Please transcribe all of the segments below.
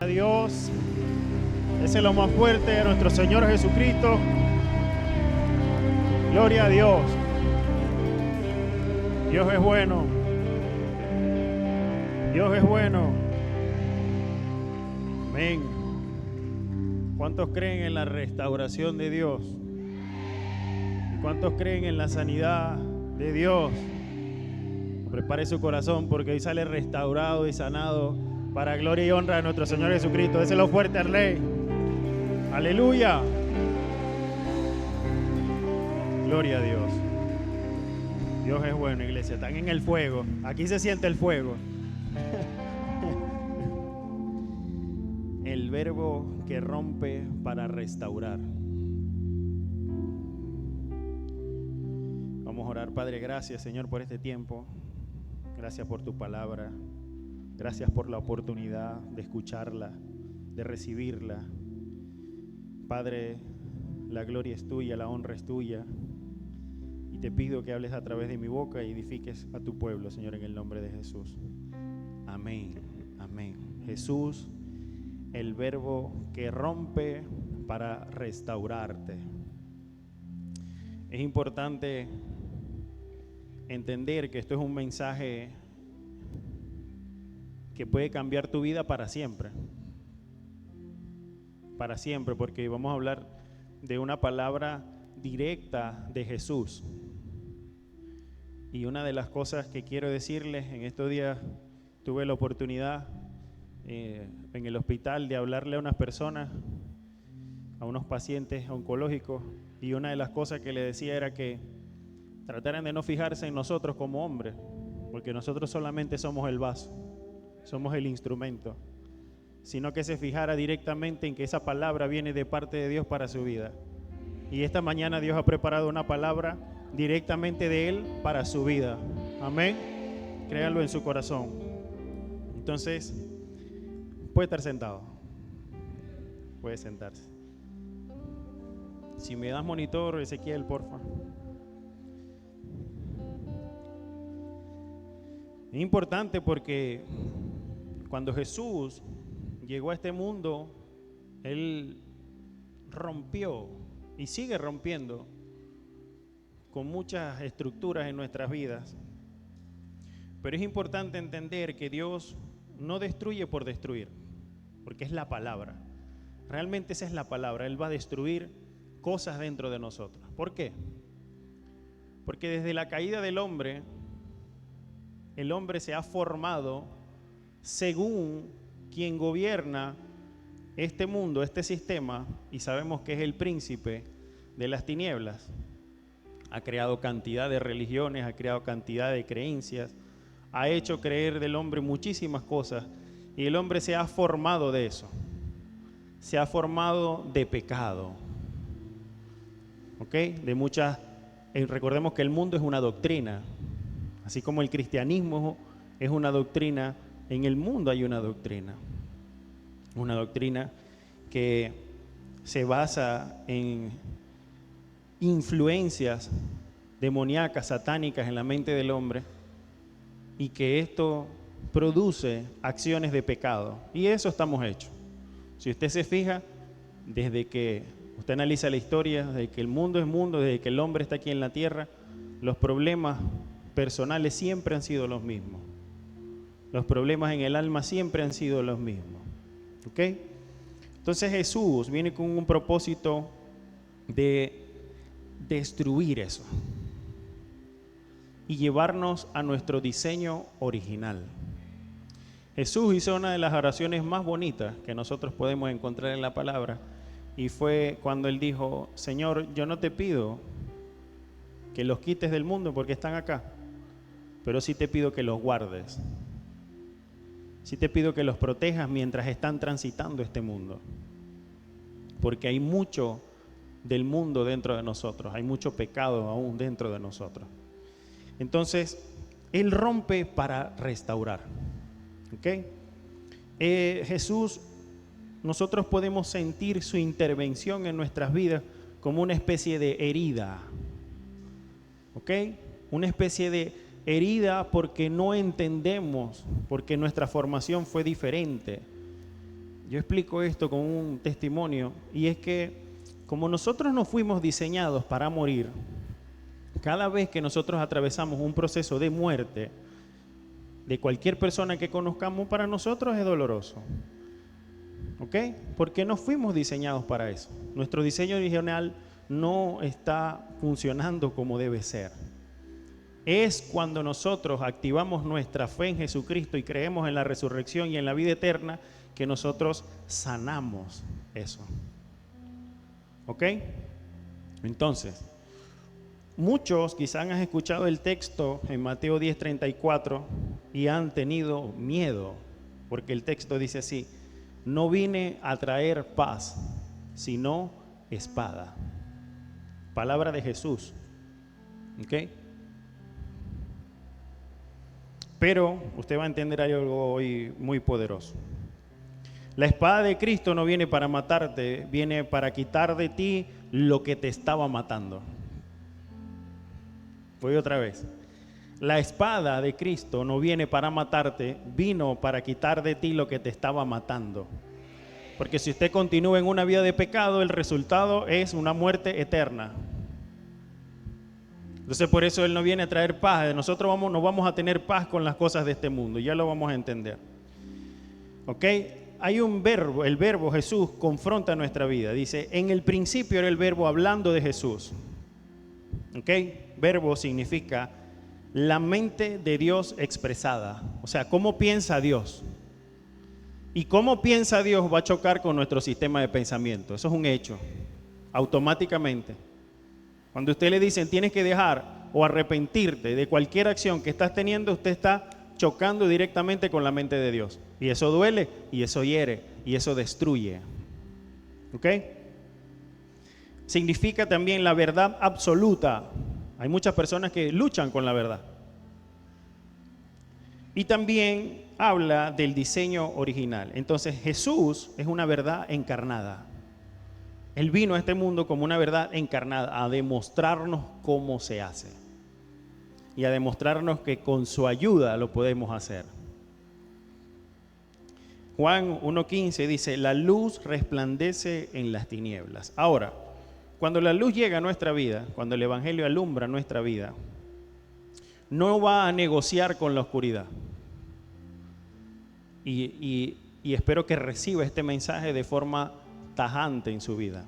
A Dios, ese es lo más fuerte, a nuestro Señor Jesucristo. Gloria a Dios. Dios es bueno. Dios es bueno. Amén. ¿Cuántos creen en la restauración de Dios? ¿Y cuántos creen en la sanidad de Dios? Prepare su corazón porque hoy sale restaurado y sanado para gloria y honra de nuestro Señor Jesucristo. Déselo fuerte al Rey. Aleluya. Gloria a Dios. Dios es bueno, iglesia. Están en el fuego. Aquí se siente el fuego. El verbo que rompe para restaurar. Vamos a orar. Padre, gracias, Señor, por este tiempo. Gracias por tu palabra. Gracias por la oportunidad de escucharla, de recibirla. Padre, la gloria es tuya, la honra es tuya. Y te pido que hables a través de mi boca y edifiques a tu pueblo, Señor, en el nombre de Jesús. Amén, amén. Jesús, el verbo que rompe para restaurarte. Es importante entender que esto es un mensaje que puede cambiar tu vida para siempre. Para siempre, porque vamos a hablar de una palabra directa de Jesús. Y una de las cosas que quiero decirles, en estos días tuve la oportunidad en el hospital de hablarle a unas personas, a unos pacientes oncológicos, y una de las cosas que le decía era que trataran de no fijarse en nosotros como hombres, porque nosotros solamente somos el vaso, somos el instrumento, sino que se fijara directamente en que esa palabra viene de parte de Dios para su vida. Y esta mañana Dios ha preparado una palabra directamente de Él para su vida. Amén. Créanlo en su corazón. Entonces, puede estar sentado. Puede sentarse. Si me das monitor, Ezequiel, porfa. Es importante porque cuando Jesús llegó a este mundo, Él rompió y sigue rompiendo con muchas estructuras en nuestras vidas. Pero es importante entender que Dios no destruye por destruir, porque es la palabra. Realmente esa es la palabra. Él va a destruir cosas dentro de nosotros. ¿Por qué? Porque desde la caída del hombre, el hombre se ha formado según quien gobierna este mundo, este sistema, y sabemos que es el príncipe de las tinieblas. Ha creado cantidad de religiones, ha creado cantidad de creencias, ha hecho creer del hombre muchísimas cosas, y el hombre se ha formado de eso, se ha formado de pecado, ¿ok? De muchas, recordemos que el mundo es una doctrina, así como el cristianismo es una doctrina, en el mundo hay una doctrina que se basa en influencias demoníacas, satánicas en la mente del hombre, y que esto produce acciones de pecado, y eso estamos hechos. Si usted se fija, desde que usted analiza la historia, desde que el mundo es mundo, desde que el hombre está aquí en la tierra, los problemas personales siempre han sido los mismos. Los problemas en el alma siempre han sido los mismos. ¿Ok? Entonces Jesús viene con un propósito de destruir eso y llevarnos a nuestro diseño original. Jesús hizo una de las oraciones más bonitas que nosotros podemos encontrar en la palabra, y fue cuando Él dijo: Señor, yo no te pido que los quites del mundo porque están acá, pero sí te pido que los guardes. Sí te pido que los protejas mientras están transitando este mundo, porque hay mucho del mundo dentro de nosotros, hay mucho pecado aún dentro de nosotros. Entonces, Él rompe para restaurar. ¿Ok? Jesús, nosotros podemos sentir su intervención en nuestras vidas como una especie de herida. ¿Ok? Una especie de herida porque no entendemos, porque nuestra formación fue diferente. Yo explico esto con un testimonio, y es que como nosotros no fuimos diseñados para morir, cada vez que nosotros atravesamos un proceso de muerte de cualquier persona que conozcamos, para nosotros es doloroso. ¿Ok? Porque no fuimos diseñados para eso. Nuestro diseño original no está funcionando como debe ser. Es cuando nosotros activamos nuestra fe en Jesucristo y creemos en la resurrección y en la vida eterna que nosotros sanamos eso. ¿Ok? Entonces, muchos quizás han escuchado el texto en Mateo 10:34 y han tenido miedo, porque el texto dice así: no vine a traer paz, sino espada. Palabra de Jesús. ¿Ok? Pero usted va a entender algo hoy muy poderoso. La espada de Cristo no viene para matarte, viene para quitar de ti lo que te estaba matando. Voy otra vez. La espada de Cristo no viene para matarte, vino para quitar de ti lo que te estaba matando. Porque si usted continúa en una vida de pecado, el resultado es una muerte eterna. Entonces por eso Él no viene a traer paz. Nosotros no vamos a tener paz con las cosas de este mundo. Ya lo vamos a entender. ¿Ok? Hay un verbo, el verbo Jesús confronta nuestra vida. Dice, en el principio era el verbo hablando de Jesús. ¿Ok? Verbo significa la mente de Dios expresada. O sea, ¿cómo piensa Dios? Y cómo piensa Dios va a chocar con nuestro sistema de pensamiento. Eso es un hecho, automáticamente. Cuando usted le dicen tienes que dejar o arrepentirte de cualquier acción que estás teniendo, usted está chocando directamente con la mente de Dios. Y eso duele, y eso hiere, y eso destruye. ¿Ok? Significa también la verdad absoluta. Hay muchas personas que luchan con la verdad. Y también habla del diseño original. Entonces Jesús es una verdad encarnada. Él vino a este mundo como una verdad encarnada, a demostrarnos cómo se hace. Y a demostrarnos que con su ayuda lo podemos hacer. Juan 1:15 dice, la luz resplandece en las tinieblas. Ahora, cuando la luz llega a nuestra vida, cuando el Evangelio alumbra nuestra vida, no va a negociar con la oscuridad. Y espero que reciba este mensaje de forma tajante en su vida.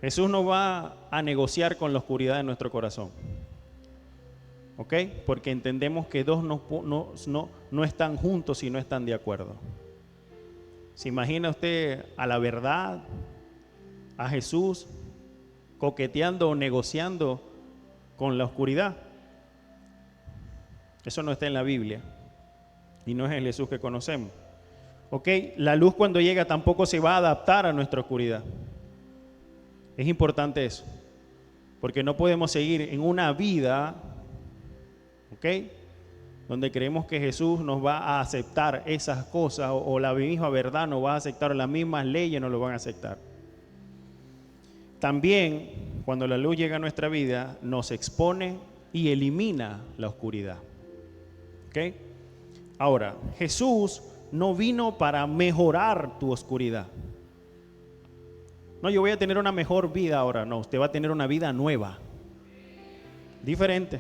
Jesús no va a negociar con la oscuridad de nuestro corazón. ¿Ok? Porque entendemos que dos no están juntos y no están de acuerdo. ¿Se imagina usted a la verdad, a Jesús, coqueteando o negociando con la oscuridad? Eso no está en la Biblia y no es el Jesús que conocemos. ¿Ok? La luz cuando llega tampoco se va a adaptar a nuestra oscuridad. Es importante eso, porque no podemos seguir en una vida, ¿ok?, donde creemos que Jesús nos va a aceptar esas cosas o la misma verdad nos va a aceptar, las mismas leyes nos lo van a aceptar. También, cuando la luz llega a nuestra vida, nos expone y elimina la oscuridad. ¿Ok? Ahora, Jesús no vino para mejorar tu oscuridad. No, yo voy a tener una mejor vida ahora. No, usted va a tener una vida nueva, diferente.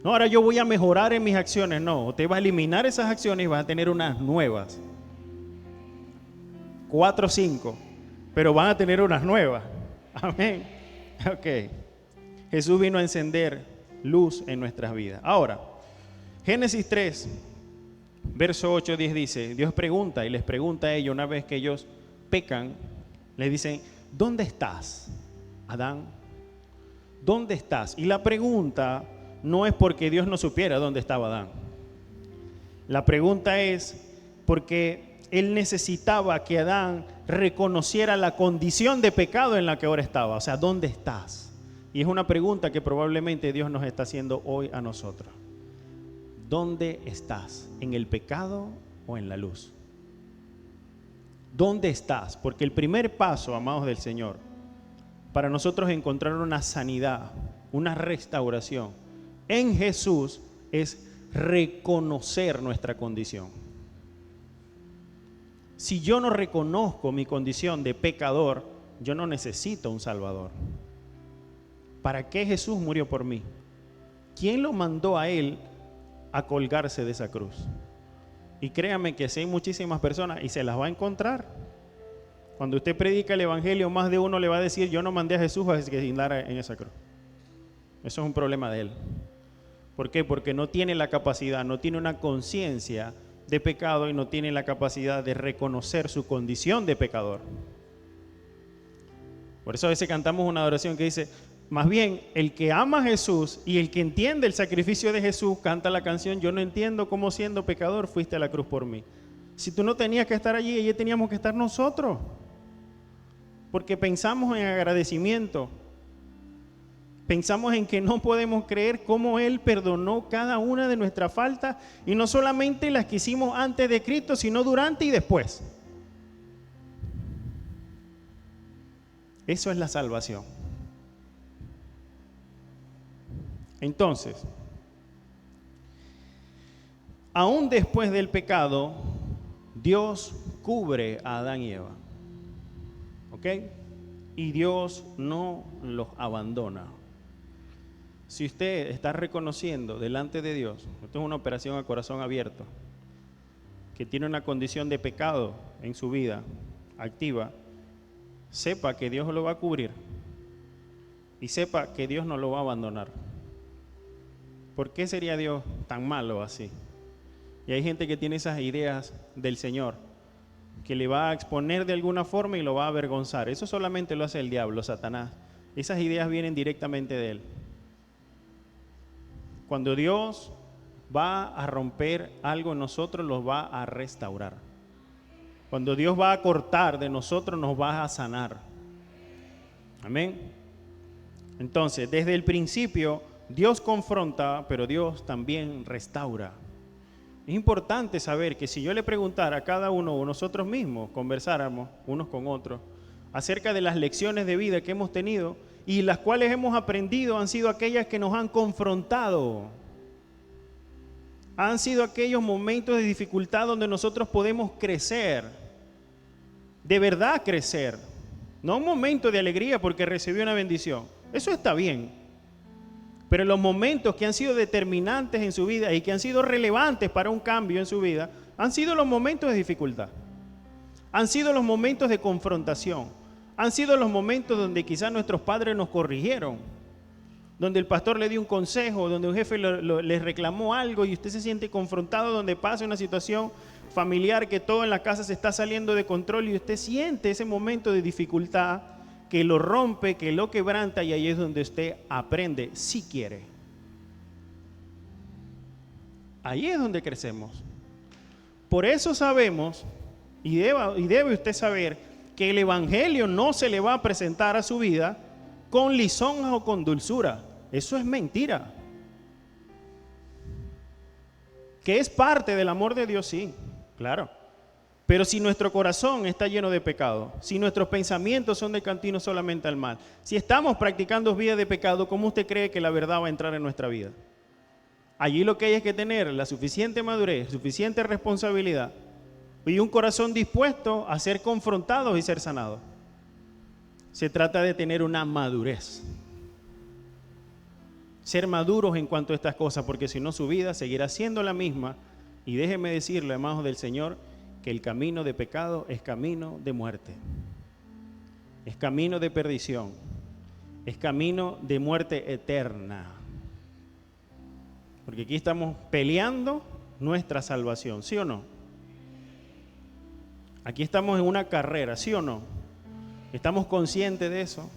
No, ahora yo voy a mejorar en mis acciones. No, usted va a eliminar esas acciones y va a tener unas nuevas. 4 o 5, pero van a tener unas nuevas. Amén. Ok. Jesús vino a encender luz en nuestras vidas. Ahora, Génesis 3, verso 8-10 dice, Dios pregunta y les pregunta a ellos una vez que ellos pecan, les dicen, ¿dónde estás, Adán? ¿Dónde estás? Y la pregunta no es porque Dios no supiera dónde estaba Adán. La pregunta es porque Él necesitaba que Adán reconociera la condición de pecado en la que ahora estaba. O sea, ¿dónde estás? Y es una pregunta que probablemente Dios nos está haciendo hoy a nosotros. ¿Dónde estás? ¿En el pecado o en la luz? ¿Dónde estás? Porque el primer paso, amados del Señor, para nosotros encontrar una sanidad, una restauración en Jesús, es reconocer nuestra condición. Si yo no reconozco mi condición de pecador, yo no necesito un Salvador. ¿Para qué Jesús murió por mí? ¿Quién lo mandó a Él a colgarse de esa cruz? Y créame que si hay muchísimas personas y se las va a encontrar. Cuando usted predica el Evangelio, más de uno le va a decir, yo no mandé a Jesús a que guindara en esa cruz. Eso es un problema de él. ¿Por qué? Porque no tiene la capacidad, no tiene una conciencia de pecado y no tiene la capacidad de reconocer su condición de pecador. Por eso a veces cantamos una adoración que dice, más bien el que ama a Jesús y el que entiende el sacrificio de Jesús canta la canción, yo no entiendo cómo siendo pecador fuiste a la cruz por mí. Si tú no tenías que estar allí, allí teníamos que estar nosotros. Porque pensamos en agradecimiento. Pensamos en que no podemos creer cómo Él perdonó cada una de nuestras faltas y no solamente las que hicimos antes de Cristo, sino durante y después. Eso es la salvación. Entonces, aún después del pecado, Dios cubre a Adán y Eva. ¿Ok? Y Dios no los abandona. Si usted está reconociendo delante de Dios, esto es una operación a corazón abierto, que tiene una condición de pecado en su vida activa, sepa que Dios lo va a cubrir y sepa que Dios no lo va a abandonar. ¿Por qué sería Dios tan malo así? Y hay gente que tiene esas ideas del Señor, que le va a exponer de alguna forma y lo va a avergonzar. Eso solamente lo hace el diablo, Satanás. Esas ideas vienen directamente de él. Cuando Dios va a romper algo en nosotros, los va a restaurar. Cuando Dios va a cortar de nosotros, nos va a sanar. Amén. Entonces, desde el principio, Dios confronta, pero Dios también restaura. Es importante saber que si yo le preguntara a cada uno o nosotros mismos, conversáramos unos con otros, acerca de las lecciones de vida que hemos tenido y las cuales hemos aprendido, han sido aquellas que nos han confrontado. Han sido aquellos momentos de dificultad donde nosotros podemos crecer, de verdad crecer. No un momento de alegría porque recibí una bendición, eso está bien. Pero los momentos que han sido determinantes en su vida y que han sido relevantes para un cambio en su vida, han sido los momentos de dificultad. Han sido los momentos de confrontación. Han sido los momentos donde quizás nuestros padres nos corrigieron. Donde el pastor le dio un consejo, donde un jefe le reclamó algo y usted se siente confrontado, donde pasa una situación familiar que todo en la casa se está saliendo de control y usted siente ese momento de dificultad que lo rompe, que lo quebranta, y ahí es donde usted aprende, si quiere. Ahí es donde crecemos. Por eso sabemos, y debe usted saber, que el Evangelio no se le va a presentar a su vida con lisonjas o con dulzura. Eso es mentira. Que es parte del amor de Dios, sí, claro. Pero si nuestro corazón está lleno de pecado, si nuestros pensamientos son de camino solamente al mal, si estamos practicando vidas de pecado, ¿cómo usted cree que la verdad va a entrar en nuestra vida? Allí lo que hay es que tener la suficiente madurez, suficiente responsabilidad y un corazón dispuesto a ser confrontados y ser sanados. Se trata de tener una madurez. Ser maduros en cuanto a estas cosas, porque si no su vida seguirá siendo la misma. Y déjeme decirle, amados del Señor, que el camino de pecado es camino de muerte, es camino de perdición, es camino de muerte eterna. Porque aquí estamos peleando nuestra salvación, ¿sí o no? Aquí estamos en una carrera, ¿sí o no? Estamos conscientes de eso.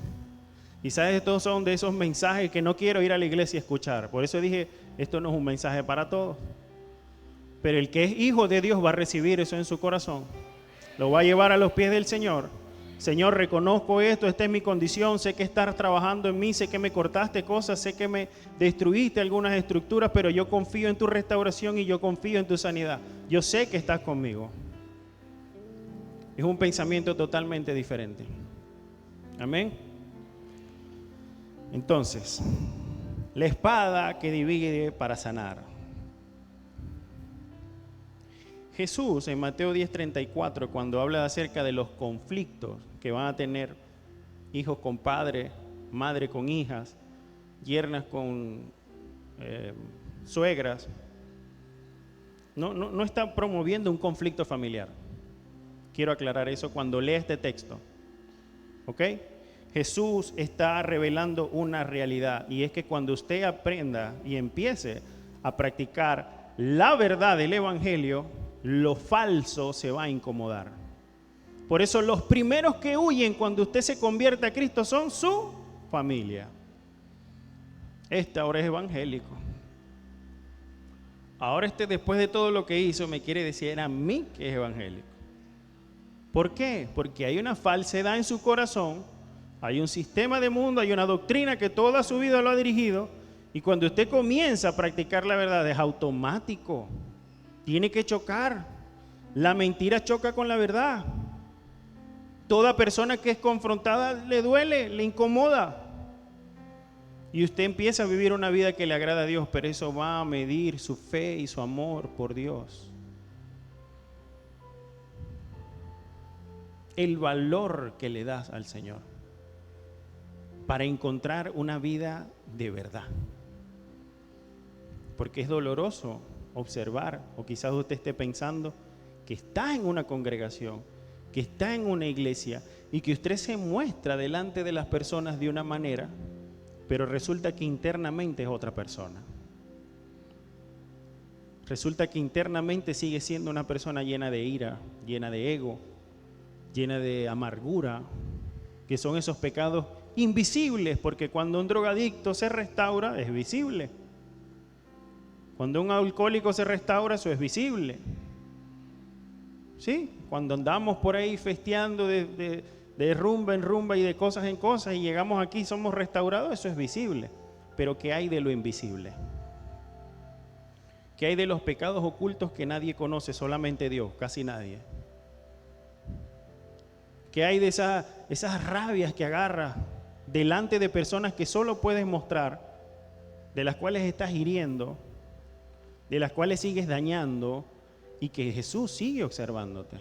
Y sabes, estos son de esos mensajes que no quiero ir a la iglesia a escuchar. Por eso dije, esto no es un mensaje para todos. Pero el que es hijo de Dios va a recibir eso en su corazón. Lo va a llevar a los pies del Señor. Señor, reconozco esto, esta es mi condición, sé que estás trabajando en mí, sé que me cortaste cosas, sé que me destruiste algunas estructuras, pero yo confío en tu restauración y yo confío en tu sanidad. Yo sé que estás conmigo. Es un pensamiento totalmente diferente. Amén. Entonces, la espada que divide para sanar. Jesús en Mateo 10:34, cuando habla acerca de los conflictos que van a tener hijos con padres, madre con hijas, yernas con suegras, no está promoviendo un conflicto familiar. Quiero aclarar eso cuando lea este texto. ¿Ok? Jesús está revelando una realidad, y es que cuando usted aprenda y empiece a practicar la verdad del Evangelio, lo falso se va a incomodar. Por eso los primeros que huyen cuando usted se convierte a Cristo son su familia. Este ahora es evangélico. Ahora después de todo lo que hizo, me quiere decir a mí que es evangélico. ¿Por qué? Porque hay una falsedad en su corazón, hay un sistema de mundo, hay una doctrina que toda su vida lo ha dirigido, y cuando usted comienza a practicar la verdad es automático. Tiene que chocar. La mentira choca con la verdad. Toda persona que es confrontada le duele, le incomoda. Y usted empieza a vivir una vida que le agrada a Dios, pero eso va a medir su fe y su amor por Dios. El valor que le das al Señor para encontrar una vida de verdad. Porque es doloroso observar, o quizás usted esté pensando que está en una congregación, que está en una iglesia y que usted se muestra delante de las personas de una manera, pero resulta que internamente es otra persona. Resulta que internamente sigue siendo una persona llena de ira, llena de ego, llena de amargura, que son esos pecados invisibles, porque cuando un drogadicto se restaura es visible. Cuando un alcohólico se restaura, eso es visible. ¿Sí? Cuando andamos por ahí festeando de rumba en rumba y de cosas en cosas y llegamos aquí, somos restaurados, eso es visible. Pero ¿qué hay de lo invisible? ¿Qué hay de los pecados ocultos que nadie conoce, solamente Dios, casi nadie? ¿Qué hay de esas rabias que agarras delante de personas que solo puedes mostrar, de las cuales estás hiriendo, de las cuales sigues dañando, y que Jesús sigue observándote?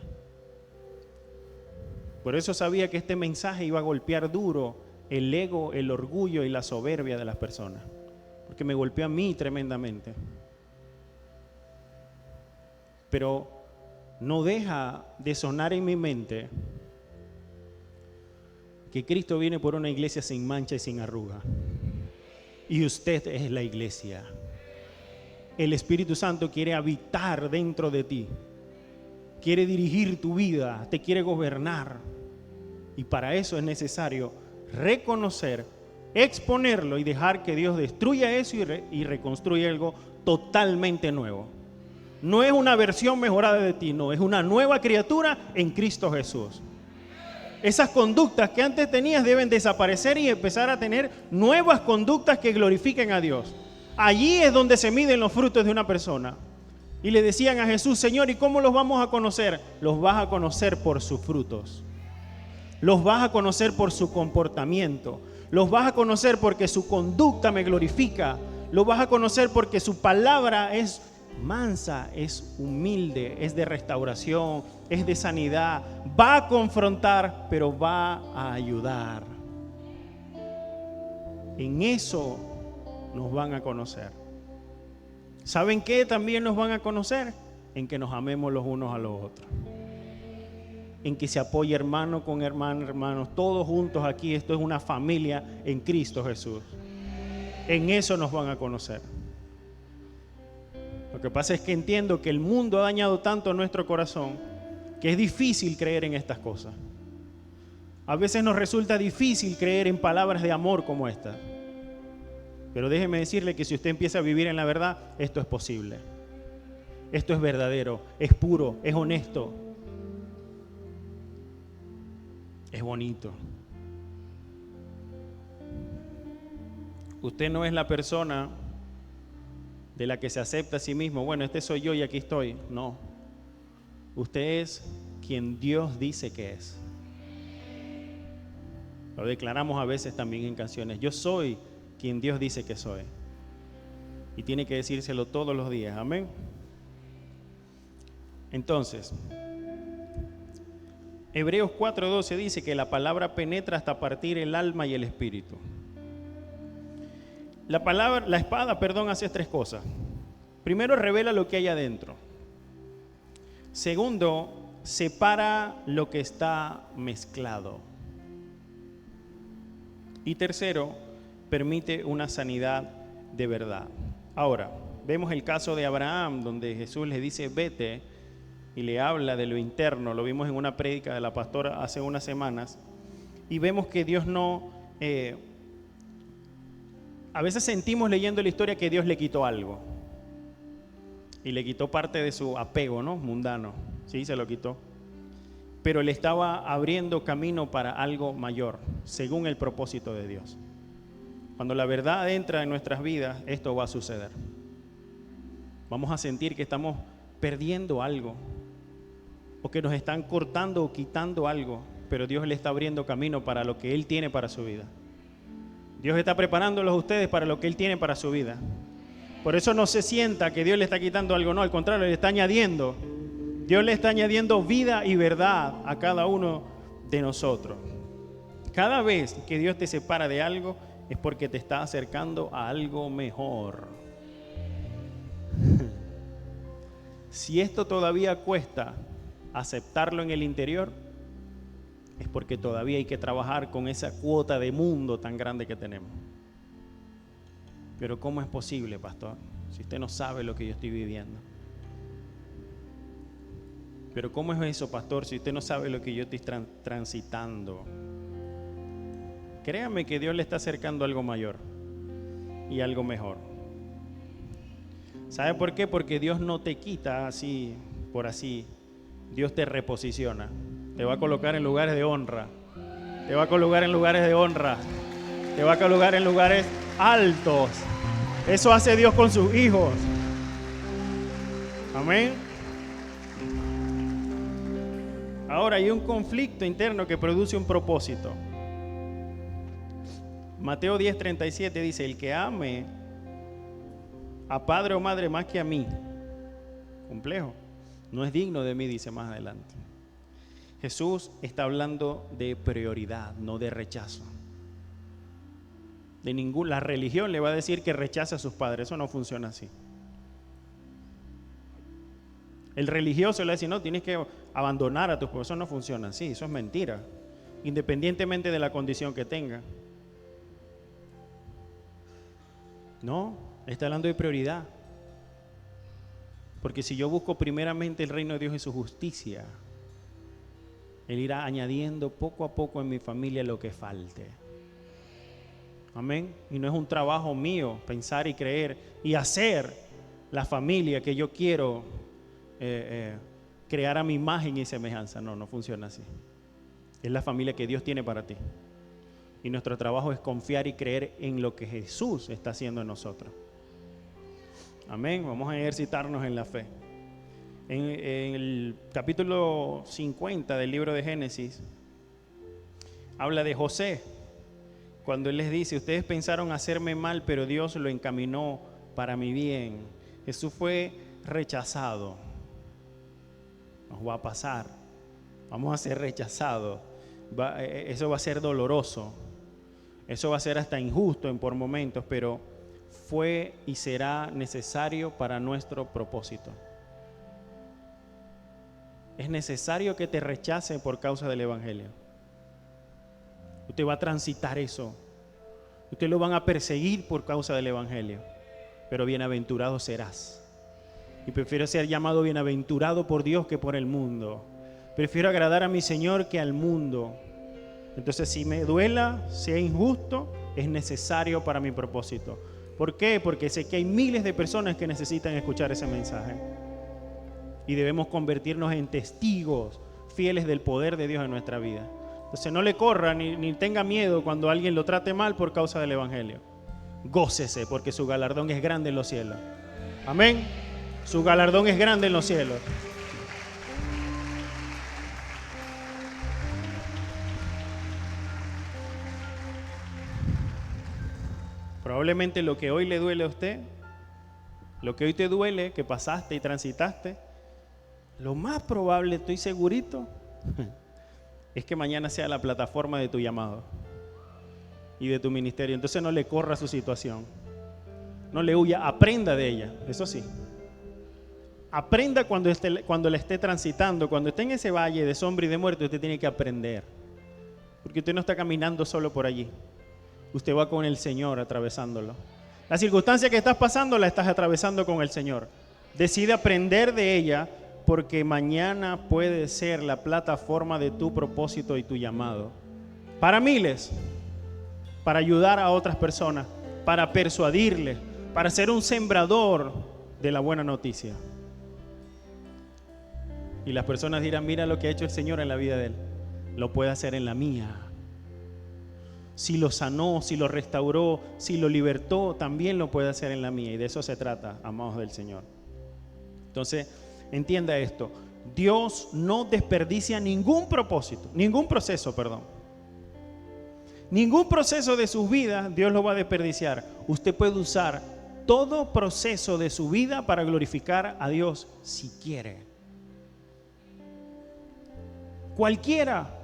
Por eso sabía que este mensaje iba a golpear duro el ego, el orgullo y la soberbia de las personas, porque me golpeó a mí tremendamente. Pero no deja de sonar en mi mente que Cristo viene por una iglesia sin mancha y sin arruga. Y usted es la iglesia. El Espíritu Santo quiere habitar dentro de ti. Quiere dirigir tu vida, te quiere gobernar. Y para eso es necesario reconocer, exponerlo y dejar que Dios destruya eso y reconstruya algo totalmente nuevo. No es una versión mejorada de ti, no, es una nueva criatura en Cristo Jesús. Esas conductas que antes tenías deben desaparecer y empezar a tener nuevas conductas que glorifiquen a Dios. Allí es donde se miden los frutos de una persona. Y le decían a Jesús: Señor, ¿y cómo los vamos a conocer? Los vas a conocer por sus frutos. Los vas a conocer por su comportamiento. Los vas a conocer porque su conducta me glorifica. Los vas a conocer porque su palabra es mansa, es humilde, es de restauración, es de sanidad. Va a confrontar, pero va a ayudar. En eso nos van a conocer. ¿Saben qué también nos van a conocer? En que nos amemos los unos a los otros. En que se apoye hermano con hermano, hermanos, todos juntos aquí. Esto es una familia en Cristo Jesús. En eso nos van a conocer. Lo que pasa es que entiendo que el mundo ha dañado tanto nuestro corazón que es difícil creer en estas cosas. A veces nos resulta difícil creer en palabras de amor como esta. Pero déjeme decirle que si usted empieza a vivir en la verdad, esto es posible. Esto es verdadero, es puro, es honesto. Es bonito. Usted no es la persona de la que se acepta a sí mismo. Bueno, este soy yo y aquí estoy. No. Usted es quien Dios dice que es. Lo declaramos a veces también en canciones. Yo soy quien Dios dice que soy. Y tiene que decírselo todos los días. Amén. Entonces, Hebreos 4:12 dice que la palabra penetra hasta partir el alma y el espíritu. La espada, hace tres cosas. Primero, revela lo que hay adentro. Segundo, separa lo que está mezclado. Y tercero, permite una sanidad de verdad. Ahora, vemos el caso de Abraham, donde Jesús le dice, vete, y le habla de lo interno. Lo vimos en una prédica de la pastora hace unas semanas. Y vemos que Dios no... a veces sentimos leyendo la historia que Dios le quitó algo. Y le quitó parte de su apego, ¿no? Mundano. Sí, se lo quitó. Pero le estaba abriendo camino para algo mayor, según el propósito de Dios. Cuando la verdad entra en nuestras vidas, esto va a suceder. Vamos a sentir que estamos perdiendo algo, o que nos están cortando o quitando algo, pero Dios le está abriendo camino para lo que Él tiene para su vida. Dios está preparándolos a ustedes para lo que Él tiene para su vida. Por eso no se sienta que Dios le está quitando algo, no, al contrario, le está añadiendo. Dios le está añadiendo vida y verdad a cada uno de nosotros. Cada vez que Dios te separa de algo, es porque te está acercando a algo mejor. Si esto todavía cuesta aceptarlo en el interior, es porque todavía hay que trabajar con esa cuota de mundo tan grande que tenemos. Pero ¿cómo es posible, pastor? Si usted no sabe lo que yo estoy viviendo. Pero ¿cómo es eso, pastor? Si usted no sabe lo que yo estoy transitando. Créame que Dios le está acercando algo mayor y algo mejor. ¿Sabe por qué? Porque Dios no te quita así, por así. Dios te reposiciona. Te va a colocar en lugares de honra. Te va a colocar en lugares de honra. Te va a colocar en lugares altos. Eso hace Dios con sus hijos. Amén. Ahora hay un conflicto interno que produce un propósito. Mateo 10:37 dice, el que ame a padre o madre más que a mí, complejo, no es digno de mí, dice más adelante. Jesús está hablando de prioridad, no de rechazo. La religión le va a decir que rechaza a sus padres, eso no funciona así. El religioso le va a decir, no, tienes que abandonar a tus padres, eso no funciona así, eso es mentira, independientemente de la condición que tenga. No, está hablando de prioridad. Porque si yo busco primeramente el reino de Dios y su justicia, Él irá añadiendo poco a poco en mi familia lo que falte. Amén. Y no es un trabajo mío pensar y creer y hacer la familia que yo quiero crear a mi imagen y semejanza. No, no funciona así. Es la familia que Dios tiene para ti. Y nuestro trabajo es confiar y creer en lo que Jesús está haciendo en nosotros. Amén. Vamos a ejercitarnos en la fe. En el capítulo 50 del libro de Génesis, habla de José. Cuando él les dice, ustedes pensaron hacerme mal, pero Dios lo encaminó para mi bien. Jesús fue rechazado. Nos va a pasar. Vamos a ser rechazados. Eso va a ser doloroso. Eso va a ser hasta injusto por momentos, pero fue y será necesario para nuestro propósito. Es necesario que te rechacen por causa del Evangelio. Usted va a transitar eso. Usted lo van a perseguir por causa del Evangelio. Pero bienaventurado serás. Y prefiero ser llamado bienaventurado por Dios que por el mundo. Prefiero agradar a mi Señor que al mundo. Entonces, si me duela, sea injusto, es necesario para mi propósito. ¿Por qué? Porque sé que hay miles de personas que necesitan escuchar ese mensaje. Y debemos convertirnos en testigos fieles del poder de Dios en nuestra vida. Entonces, no le corra ni tenga miedo cuando alguien lo trate mal por causa del Evangelio. Gócese, porque su galardón es grande en los cielos. Amén. Su galardón es grande en los cielos. Probablemente lo que hoy le duele a usted, lo que hoy te duele, que pasaste y transitaste, lo más probable, estoy segurito, es que mañana sea la plataforma de tu llamado y de tu ministerio. Entonces no le corra su situación, no le huya, aprenda de ella, eso sí. Aprenda cuando la esté transitando, cuando esté en ese valle de sombra y de muerte, usted tiene que aprender. Porque usted no está caminando solo por allí. Usted va con el Señor atravesándolo. La circunstancia que estás pasando la estás atravesando con el Señor. Decide aprender de ella, porque mañana puede ser la plataforma de tu propósito y tu llamado. Para miles, para ayudar a otras personas, para persuadirles, para ser un sembrador de la buena noticia. Y las personas dirán, mira lo que ha hecho el Señor en la vida de él. Lo puede hacer en la mía. Si lo sanó, si lo restauró, si lo libertó, también lo puede hacer en la mía. Y de eso se trata, amados del Señor. Entonces, entienda esto. Dios no desperdicia ningún proceso. Ningún proceso de su vida Dios lo va a desperdiciar. Usted puede usar todo proceso de su vida para glorificar a Dios si quiere. Cualquiera.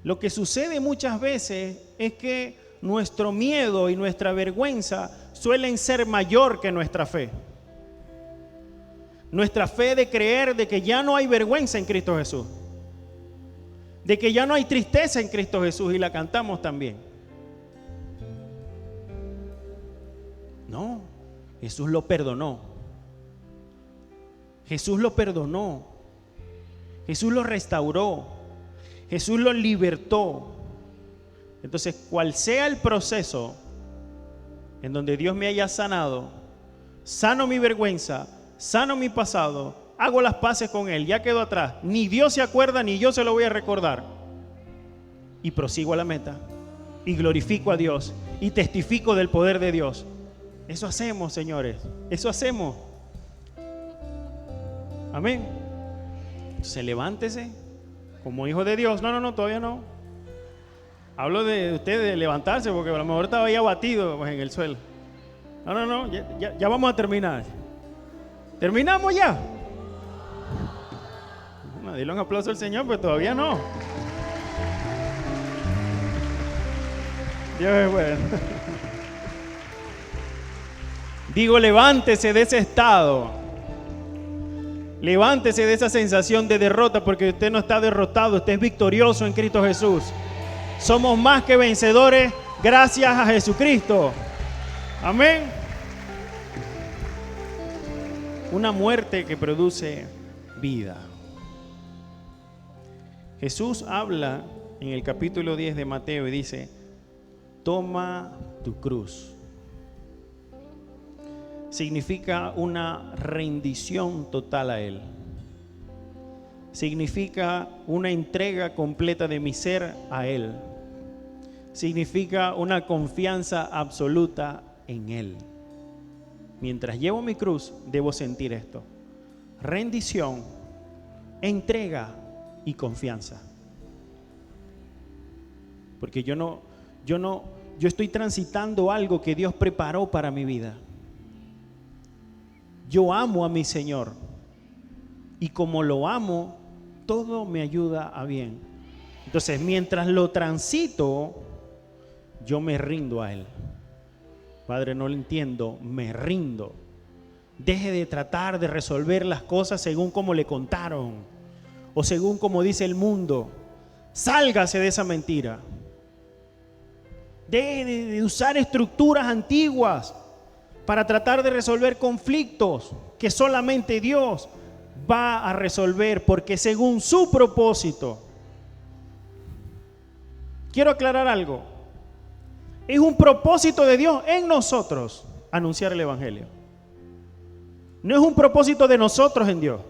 Lo que sucede muchas veces es que nuestro miedo y nuestra vergüenza suelen ser mayor que nuestra fe. Nuestra fe de creer de que ya no hay vergüenza en Cristo Jesús, de que ya no hay tristeza en Cristo Jesús, y la cantamos también. No, Jesús lo perdonó. Jesús lo perdonó. Jesús lo restauró. Jesús lo libertó. Entonces, cual sea el proceso en donde Dios me haya sanado, sano mi vergüenza, sano mi pasado, hago las paces con Él, ya quedó atrás. Ni Dios se acuerda, ni yo se lo voy a recordar. Y prosigo a la meta. Y glorifico a Dios. Y testifico del poder de Dios. Eso hacemos, señores. Eso hacemos. Amén. Entonces, levántese como hijo de Dios. No, todavía no. Hablo de usted de levantarse, porque a lo mejor estaba ahí abatido pues, en el suelo. No, ya vamos a terminar. ¿Terminamos ya? Bueno, dile un aplauso al Señor, pero todavía no. Dios es bueno. Digo, levántese de ese estado. Levántese de esa sensación de derrota, porque usted no está derrotado, usted es victorioso en Cristo Jesús. Somos más que vencedores gracias a Jesucristo. Amén. Una muerte que produce vida. Jesús habla en el capítulo 10 de Mateo y dice, toma tu cruz. Significa una rendición total a Él. Significa una entrega completa de mi ser a Él. Significa una confianza absoluta en Él. Mientras llevo mi cruz, debo sentir esto: rendición, entrega y confianza. Porque yo estoy transitando algo que Dios preparó para mi vida. Yo amo a mi Señor, y como lo amo, todo me ayuda a bien. Entonces, mientras lo transito, yo me rindo a Él. Padre, no lo entiendo, me rindo. Deje de tratar de resolver las cosas según como le contaron o según como dice el mundo. Sálgase de esa mentira. Deje de usar estructuras antiguas para tratar de resolver conflictos que solamente Dios va a resolver, porque según su propósito. Quiero aclarar algo. Es un propósito de Dios en nosotros anunciar el Evangelio. No es un propósito de nosotros en Dios.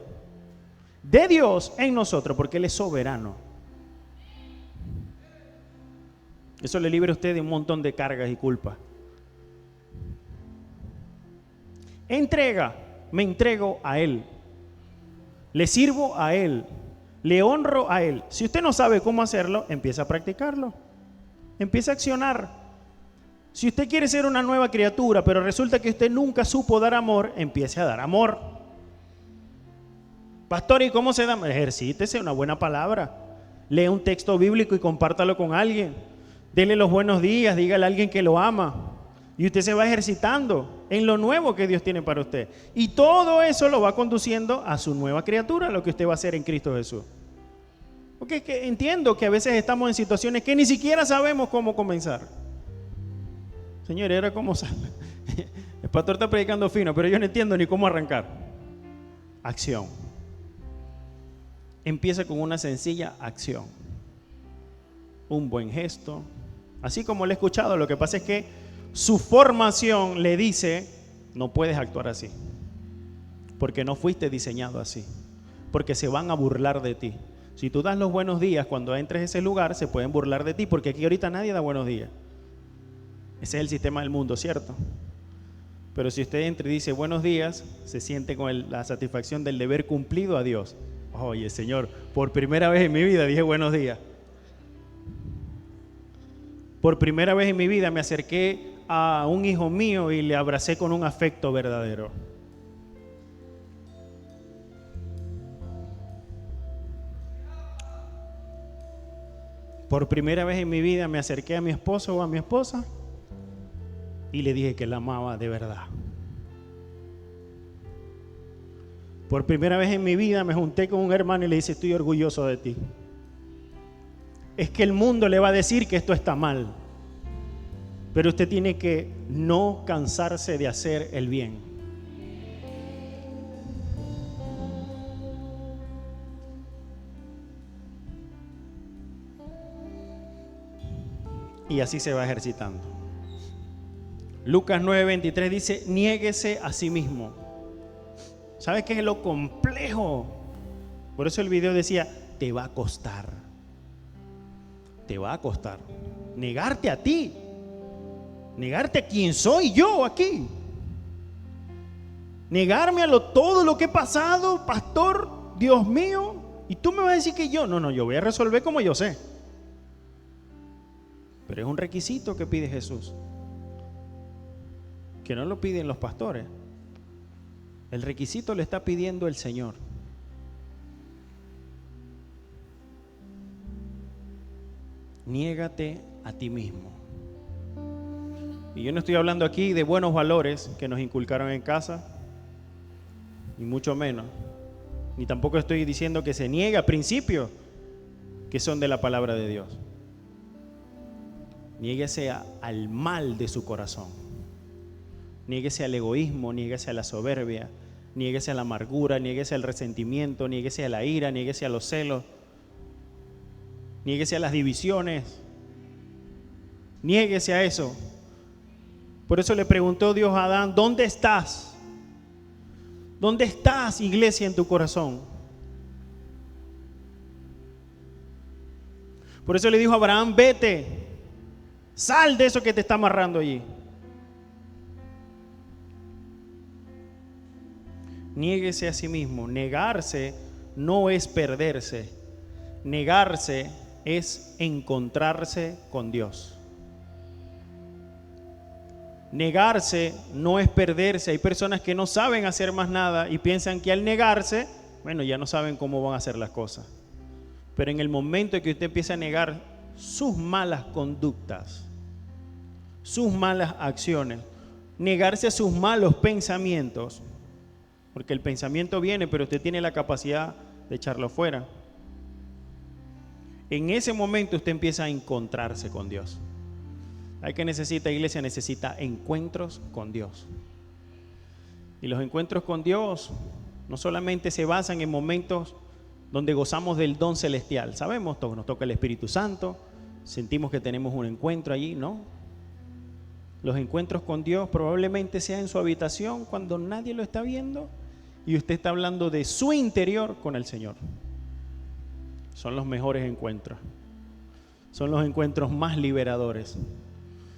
De Dios en nosotros, porque Él es soberano. Eso le libra a usted de un montón de cargas y culpas. Entrega, me entrego a Él. Le sirvo a Él. Le honro a Él. Si usted no sabe cómo hacerlo, empieza a practicarlo. Empieza a accionar. Si usted quiere ser una nueva criatura, pero resulta que usted nunca supo dar amor, empiece a dar amor. Pastor, ¿y cómo se da? Ejercítese una buena palabra. Lea un texto bíblico y compártalo con alguien. Dele los buenos días, dígale a alguien que lo ama. Y usted se va ejercitando en lo nuevo que Dios tiene para usted. Y todo eso lo va conduciendo a su nueva criatura, lo que usted va a hacer en Cristo Jesús. Porque entiendo que a veces estamos en situaciones que ni siquiera sabemos cómo comenzar. Señor, era como... El pastor está predicando fino, pero yo no entiendo ni cómo arrancar. Acción. Empieza con una sencilla acción. Un buen gesto. Así como lo he escuchado, lo que pasa es que su formación le dice, no puedes actuar así. Porque no fuiste diseñado así. Porque se van a burlar de ti. Si tú das los buenos días, cuando entres a ese lugar, se pueden burlar de ti, porque aquí ahorita nadie da buenos días. Ese es el sistema del mundo, ¿cierto? Pero si usted entra y dice buenos días, se siente con la satisfacción del deber cumplido a Dios. Oye, Señor, por primera vez en mi vida dije buenos días. Por primera vez en mi vida me acerqué a un hijo mío y le abracé con un afecto verdadero. Por primera vez en mi vida me acerqué a mi esposo o a mi esposa y le dije que la amaba de verdad. Por primera vez en mi vida me junté con un hermano y le dije, estoy orgulloso de ti. Es que el mundo le va a decir que esto está mal, pero usted tiene que no cansarse de hacer el bien. Y así se va ejercitando. Lucas 9:23 dice, niéguese a sí mismo. ¿Sabes qué es lo complejo? Por eso el video decía, te va a costar. Te va a costar. Negarte a ti. Negarte a quién soy yo aquí. Negarme a todo lo que he pasado, pastor, Dios mío. Y tú me vas a decir que yo, no, yo voy a resolver como yo sé. Pero es un requisito que pide Jesús. Que no lo piden los pastores. El requisito lo está pidiendo el Señor. Niégate a ti mismo. Y yo no estoy hablando aquí de buenos valores que nos inculcaron en casa, ni mucho menos. Ni tampoco estoy diciendo que se niegue a principios que son de la palabra de Dios. Niéguese al mal de su corazón. Niéguese al egoísmo, niéguese a la soberbia, niéguese a la amargura, niéguese al resentimiento, niéguese a la ira, niéguese a los celos, niéguese a las divisiones, niéguese a eso. Por eso le preguntó Dios a Adán, ¿dónde estás? ¿Dónde estás, iglesia, en tu corazón? Por eso le dijo a Abraham, vete, sal de eso que te está amarrando allí. Niéguese a sí mismo. Negarse no es perderse. Negarse es encontrarse con Dios. Negarse no es perderse. Hay personas que no saben hacer más nada y piensan que al negarse, bueno, ya no saben cómo van a hacer las cosas. Pero en el momento en que usted empieza a negar sus malas conductas, sus malas acciones, negarse a sus malos pensamientos, porque el pensamiento viene, pero usted tiene la capacidad de echarlo fuera. En ese momento usted empieza a encontrarse con Dios. ¿Hay que necesita, iglesia? Necesita encuentros con Dios. Y los encuentros con Dios no solamente se basan en momentos donde gozamos del don celestial. Sabemos, nos toca el Espíritu Santo, sentimos que tenemos un encuentro allí, ¿no? Los encuentros con Dios probablemente sea en su habitación cuando nadie lo está viendo y usted está hablando de su interior con el Señor. Son los mejores encuentros. Son los encuentros más liberadores.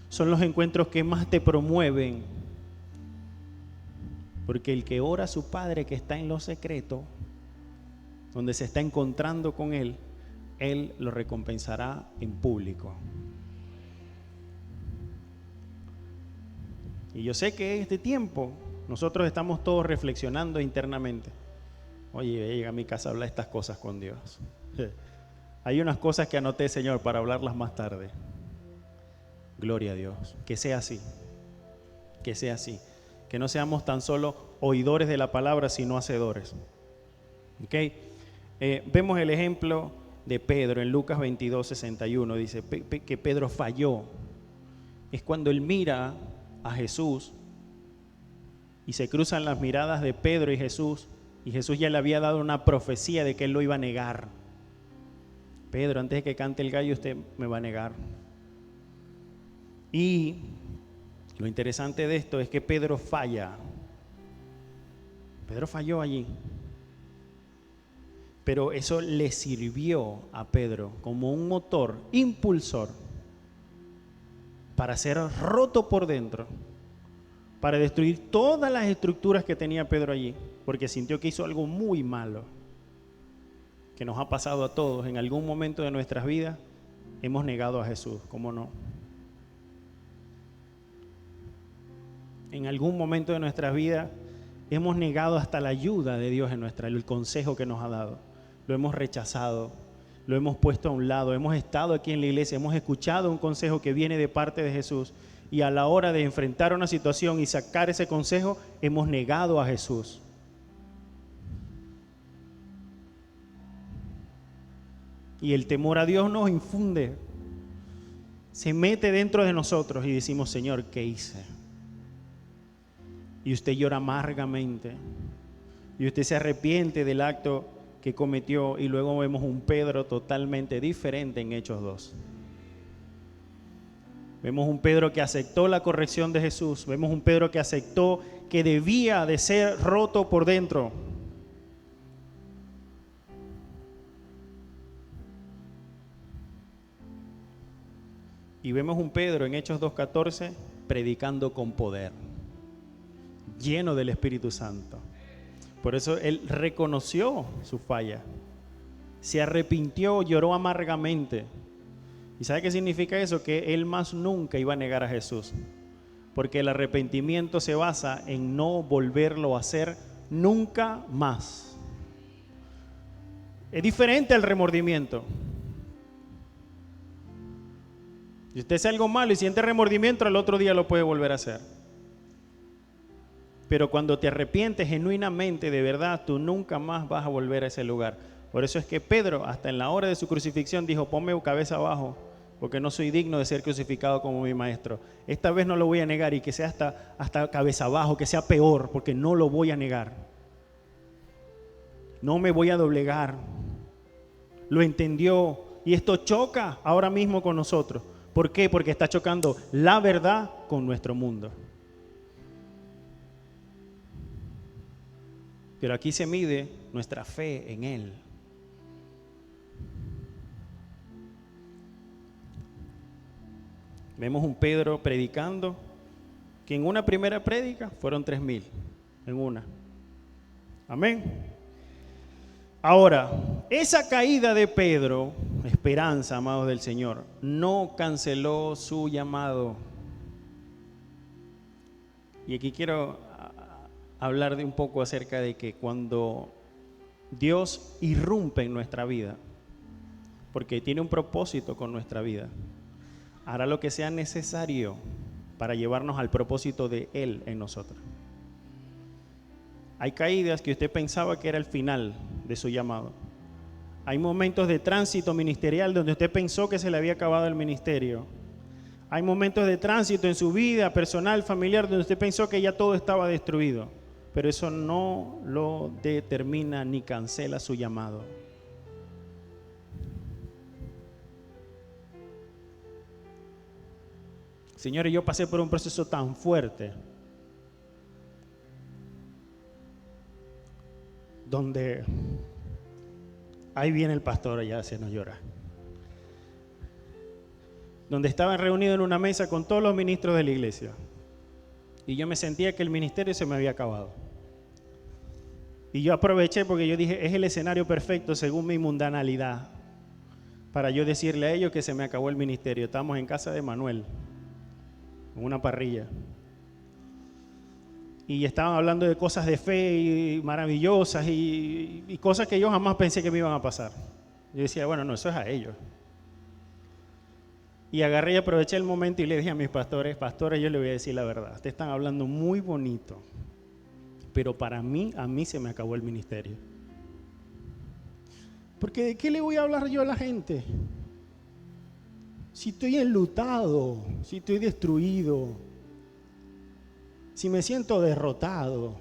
Son los encuentros que más te promueven. Porque el que ora a su Padre que está en lo secreto, donde se está encontrando con Él, Él lo recompensará en público. Y yo sé que en este tiempo nosotros estamos todos reflexionando internamente. Oye, llega a mi casa a hablar estas cosas con Dios. Hay unas cosas que anoté, Señor, para hablarlas más tarde. Gloria a Dios. Que sea así. Que sea así. Que no seamos tan solo oidores de la palabra, sino hacedores. ¿Ok? Vemos el ejemplo de Pedro en Lucas 22, 61. Dice que Pedro falló. Es cuando él mira a Jesús y se cruzan las miradas de Pedro y Jesús ya le había dado una profecía de que él lo iba a negar. Pedro, antes de que cante el gallo, usted me va a negar. Y lo interesante de esto es que Pedro falla. Pedro falló allí. Pero eso le sirvió a Pedro como un motor impulsor para ser roto por dentro, para destruir todas las estructuras que tenía Pedro allí, porque sintió que hizo algo muy malo, que nos ha pasado a todos. En algún momento de nuestras vidas hemos negado a Jesús, ¿cómo no? En algún momento de nuestras vidas hemos negado hasta la ayuda de Dios en el consejo que nos ha dado. Lo hemos rechazado, lo hemos puesto a un lado, hemos estado aquí en la iglesia, hemos escuchado un consejo que viene de parte de Jesús y a la hora de enfrentar una situación y sacar ese consejo, hemos negado a Jesús. Y el temor a Dios nos infunde, se mete dentro de nosotros y decimos, Señor, ¿qué hice? Y usted llora amargamente y usted se arrepiente del acto que cometió, y luego vemos un Pedro totalmente diferente en Hechos 2. Vemos un Pedro que aceptó la corrección de Jesús, vemos un Pedro que aceptó que debía de ser roto por dentro. Y vemos un Pedro en Hechos 2:14 predicando con poder, lleno del Espíritu Santo. Por eso él reconoció su falla, se arrepintió, lloró amargamente. ¿Y sabe qué significa eso? Que él más nunca iba a negar a Jesús, porque el arrepentimiento se basa en no volverlo a hacer nunca más. Es diferente al remordimiento. Si usted hace algo malo y siente remordimiento, al otro día lo puede volver a hacer. Pero cuando te arrepientes genuinamente, de verdad, tú nunca más vas a volver a ese lugar. Por eso es que Pedro, hasta en la hora de su crucifixión, dijo, ponme cabeza abajo, porque no soy digno de ser crucificado como mi maestro. Esta vez no lo voy a negar, y que sea hasta cabeza abajo, que sea peor, porque no lo voy a negar. No me voy a doblegar. Lo entendió, y esto choca ahora mismo con nosotros. ¿Por qué? Porque está chocando la verdad con nuestro mundo. Pero aquí se mide nuestra fe en Él. Vemos un Pedro predicando, que en una primera prédica fueron 3,000, en una. Amén. Ahora, esa caída de Pedro, esperanza, amados del Señor, no canceló su llamado. Y aquí quiero hablar de un poco acerca de que cuando Dios irrumpe en nuestra vida, porque tiene un propósito con nuestra vida, hará lo que sea necesario para llevarnos al propósito de Él en nosotros. Hay caídas que usted pensaba que era el final de su llamado. Hay momentos de tránsito ministerial donde usted pensó que se le había acabado el ministerio. Hay momentos de tránsito en su vida personal, familiar, donde usted pensó que ya todo estaba destruido. Pero eso no lo determina ni cancela su llamado. Señores, yo pasé por un proceso tan fuerte donde ahí viene el pastor allá haciendo llorar. Donde estaban reunidos en una mesa con todos los ministros de la iglesia. Y yo me sentía que el ministerio se me había acabado. Y yo aproveché porque yo dije, es el escenario perfecto según mi mundanalidad, para yo decirle a ellos que se me acabó el ministerio. Estamos en casa de Manuel, en una parrilla. y estaban hablando de cosas de fe y maravillosas y cosas que yo jamás pensé que me iban a pasar. Yo decía, bueno, no, eso es a ellos. Y agarré y aproveché el momento y le dije a mis pastores, yo les voy a decir la verdad, ustedes están hablando muy bonito, pero para mí, a mí se me acabó el ministerio. Porque ¿de qué le voy a hablar yo a la gente? Si estoy enlutado, si estoy destruido, si me siento derrotado,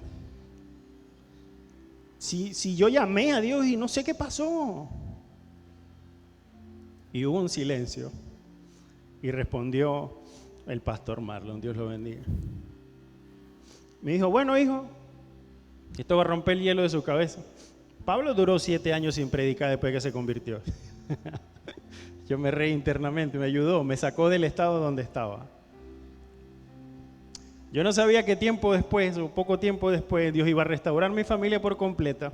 si yo llamé a Dios y no sé qué pasó. Y hubo un silencio y respondió el pastor Marlon, Dios lo bendiga. Me dijo, bueno hijo, esto va a romper el hielo de su cabeza. Pablo duró 7 años sin predicar después que se convirtió. Yo me reí internamente, me ayudó, me sacó del estado donde estaba. Yo no sabía qué tiempo después, o poco tiempo después, Dios iba a restaurar mi familia por completa.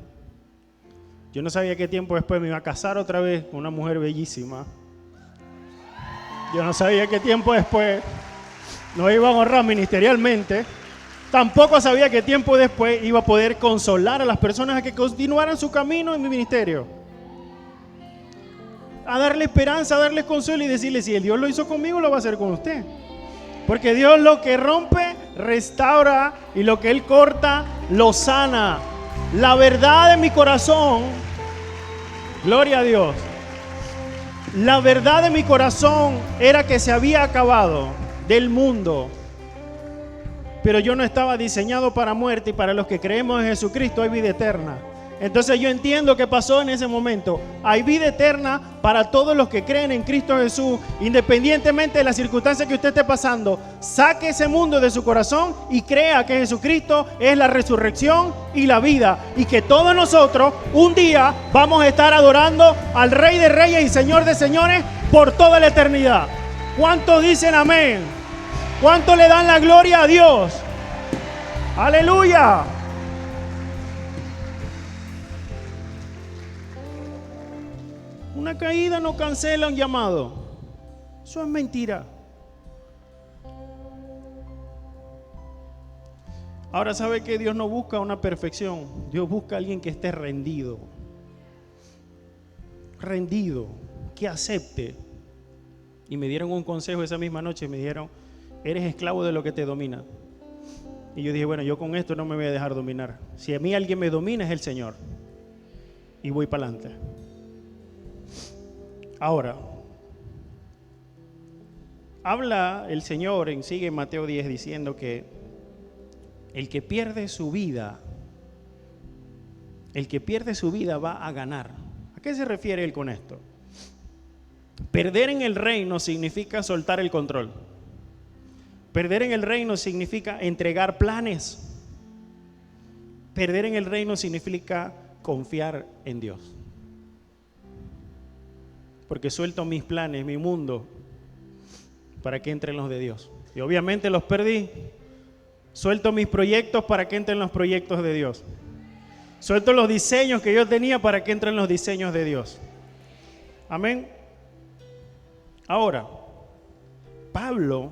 Yo no sabía qué tiempo después me iba a casar otra vez con una mujer bellísima. Yo no sabía qué tiempo después nos iba a honrar ministerialmente. Tampoco sabía qué tiempo después iba a poder consolar a las personas a que continuaran su camino en mi ministerio. A darle esperanza, a darles consuelo y decirles, si el Dios lo hizo conmigo, lo va a hacer con usted. Porque Dios lo que rompe, restaura, y lo que Él corta, lo sana. La verdad de mi corazón, gloria a Dios, la verdad de mi corazón era que se había acabado del mundo. Pero yo no estaba diseñado para muerte, y para los que creemos en Jesucristo hay vida eterna. Entonces yo entiendo qué pasó en ese momento. Hay vida eterna para todos los que creen en Cristo Jesús, independientemente de las circunstancias que usted esté pasando. Saque ese mundo de su corazón y crea que Jesucristo es la resurrección y la vida, y que todos nosotros un día vamos a estar adorando al Rey de Reyes y Señor de Señores por toda la eternidad. ¿Cuántos dicen amén? ¿Cuántos le dan la gloria a Dios? ¡Aleluya! Una caída no cancela un llamado. Eso es mentira. Ahora, ¿sabe que Dios no busca una perfección? Dios busca a alguien que esté rendido. Rendido, que acepte. Y me dieron un consejo esa misma noche. Me dijeron, eres esclavo de lo que te domina. Y yo dije, bueno, yo con esto no me voy a dejar dominar. Si a mí alguien me domina es el Señor. Y voy para adelante. Ahora, habla el Señor, sigue en Mateo 10 diciendo que el que pierde su vida va a ganar. ¿A qué se refiere él con esto? Perder en el reino significa soltar el control. Perder en el reino significa entregar planes. Perder en el reino significa confiar en Dios. Porque suelto mis planes, mi mundo, para que entren los de Dios. Y obviamente los perdí. Suelto mis proyectos para que entren los proyectos de Dios. Suelto los diseños que yo tenía para que entren los diseños de Dios. Amén. Ahora, Pablo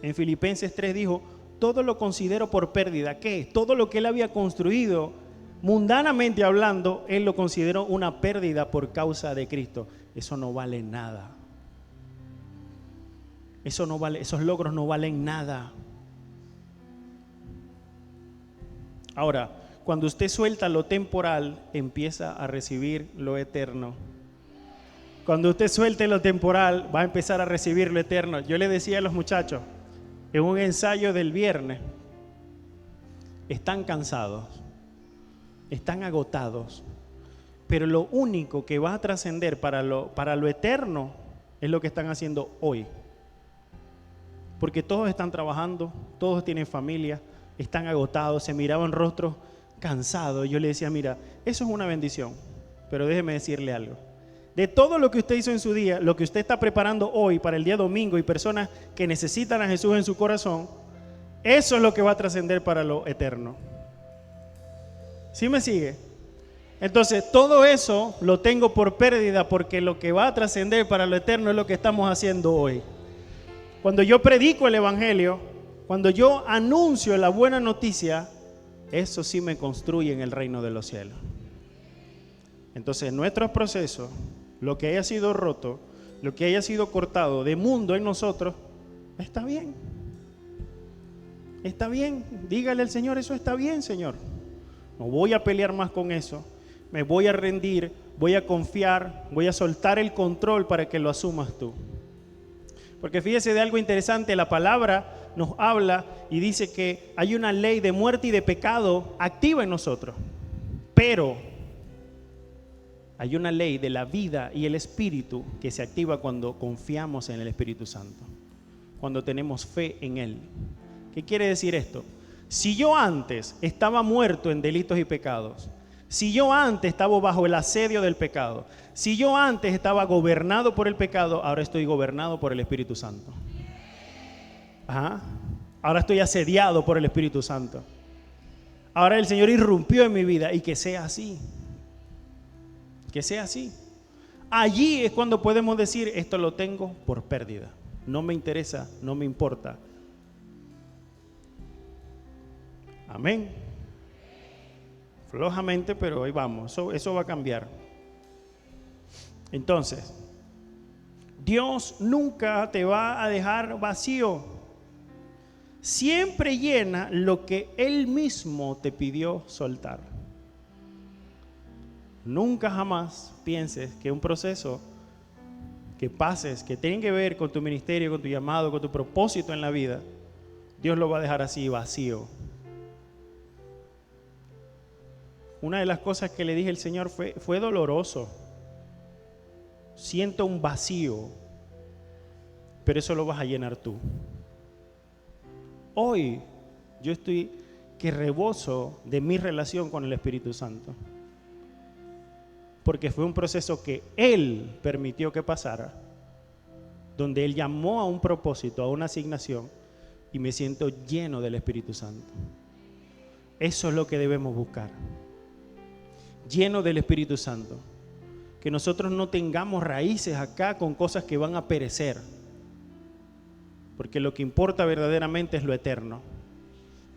en Filipenses 3 dijo, todo lo considero por pérdida. ¿Qué? Todo lo que él había construido, mundanamente hablando, él lo consideró una pérdida por causa de Cristo. Eso no vale nada. Eso no vale, esos logros no valen nada. Ahora, cuando usted suelta lo temporal, empieza a recibir lo eterno. Cuando usted suelte lo temporal, va a empezar a recibir lo eterno. Yo le decía a los muchachos, en un ensayo del viernes, están cansados, están agotados, pero lo único que va a trascender para lo eterno es lo que están haciendo hoy. Porque todos están trabajando, todos tienen familia, están agotados, se miraban rostros cansados. Yo le decía, mira, eso es una bendición, pero déjeme decirle algo. De todo lo que usted hizo en su día, lo que usted está preparando hoy para el día domingo y personas que necesitan a Jesús en su corazón, eso es lo que va a trascender para lo eterno. ¿Sí me sigue? Entonces, todo eso lo tengo por pérdida porque lo que va a trascender para lo eterno es lo que estamos haciendo hoy. Cuando yo predico el Evangelio, cuando yo anuncio la buena noticia, eso sí me construye en el reino de los cielos. Entonces, en nuestros procesos, lo que haya sido roto, lo que haya sido cortado de mundo en nosotros, está bien. Está bien. Dígale al Señor, eso está bien, Señor. No voy a pelear más con eso. Me voy a rendir, voy a confiar, voy a soltar el control para que lo asumas tú. Porque fíjese de algo interesante, la palabra nos habla y dice que hay una ley de muerte y de pecado activa en nosotros. Pero hay una ley de la vida y el Espíritu que se activa cuando confiamos en el Espíritu Santo, cuando tenemos fe en Él. ¿Qué quiere decir esto? Si yo antes estaba muerto en delitos y pecados, si yo antes estaba bajo el asedio del pecado, si yo antes estaba gobernado por el pecado, ahora estoy gobernado por el Espíritu Santo. Ajá. Ahora estoy asediado por el Espíritu Santo. Ahora el Señor irrumpió en mi vida y que sea así. Que sea así. Allí es cuando podemos decir, esto lo tengo por pérdida. No me interesa, no me importa. Amén. Flojamente, pero ahí vamos. Eso va a cambiar. Entonces, Dios nunca te va a dejar vacío. Siempre llena lo que Él mismo te pidió soltar. Nunca jamás pienses que un proceso que pases, que tenga que ver con tu ministerio, con tu llamado, con tu propósito en la vida, Dios lo va a dejar así vacío. Una de las cosas que le dije al Señor fue doloroso. Siento un vacío, pero eso lo vas a llenar tú. Hoy yo estoy que reboso de mi relación con el Espíritu Santo. Porque fue un proceso que Él permitió que pasara, donde Él llamó a un propósito, a una asignación, y me siento lleno del Espíritu Santo. Eso es lo que debemos buscar. Lleno del Espíritu Santo. Que nosotros no tengamos raíces acá con cosas que van a perecer. Porque lo que importa verdaderamente es lo eterno.